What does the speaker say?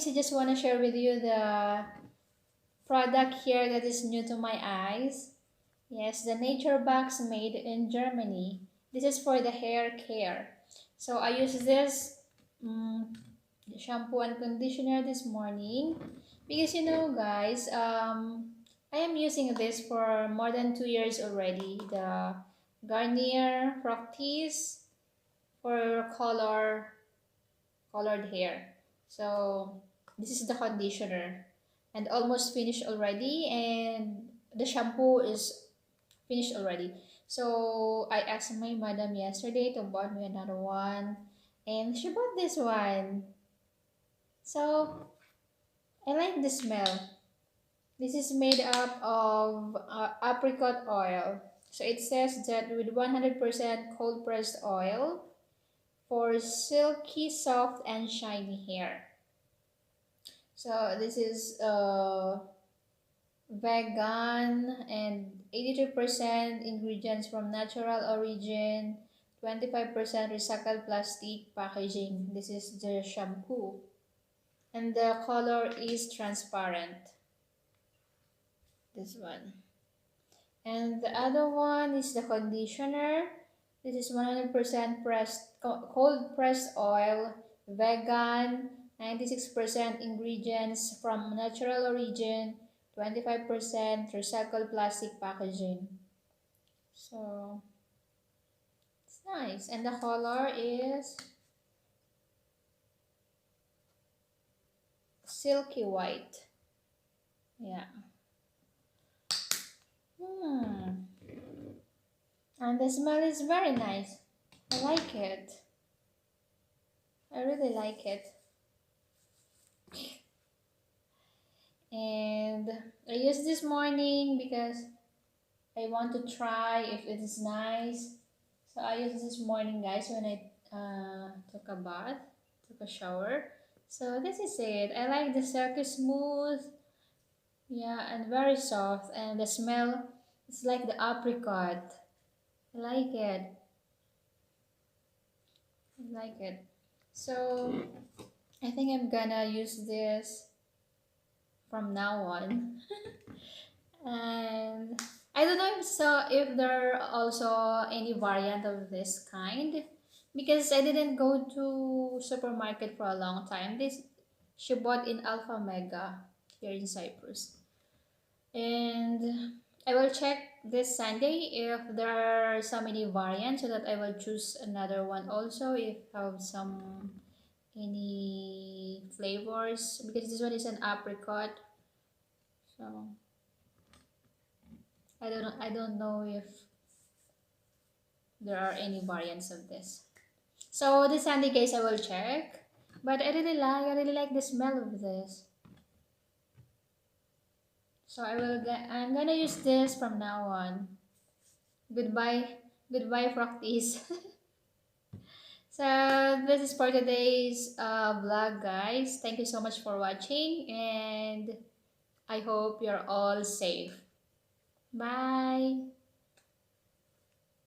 I just want to share with you the product here that is new to my eyes. Yes, the Nature Box made in Germany. This is for the hair care. So I use this um, shampoo and conditioner this morning because guys, I am using this for more than 2 years already. The Garnier Practice for colored hair. So this is the conditioner and almost finished already, and the shampoo is finished already. So I asked my madam yesterday to buy me another one, and she bought this one. So I like the smell. This is made up of apricot oil. So it says that with 100% cold pressed oil for silky, soft, and shiny hair. So this is vegan and 82% ingredients from natural origin, 25% recycled plastic packaging. This is the shampoo. And the color is transparent. This one. And the other one is the conditioner. This is 100% cold pressed oil, vegan, 96% ingredients from natural origin, 25% recycled plastic packaging. So it's nice. And the color is silky white. Yeah. And the smell is very nice. I like it. I really like it. And I used this morning because I want to try if it is nice. So I used this morning, guys, when I took a bath, took a shower. So this is it. I like the silky smooth, yeah, and very soft. And the smell, it's like the apricot. I like it. I like it. So I think I'm gonna use this from now on. And I don't know if there are also any variant of this kind because I didn't go to supermarket for a long time. This she bought in Alpha Mega here in Cyprus. And I will check this Sunday if there are so many variants so that I will choose another one also if have some any flavors because this one is an apricot. So I don't know if there are any variants of this. So this Sunday, guys, I will check. But I really like the smell of this. So I'm gonna use this from now on. Goodbye practice. So this is for today's vlog, guys. Thank you so much for watching, and I hope you're all safe. Bye.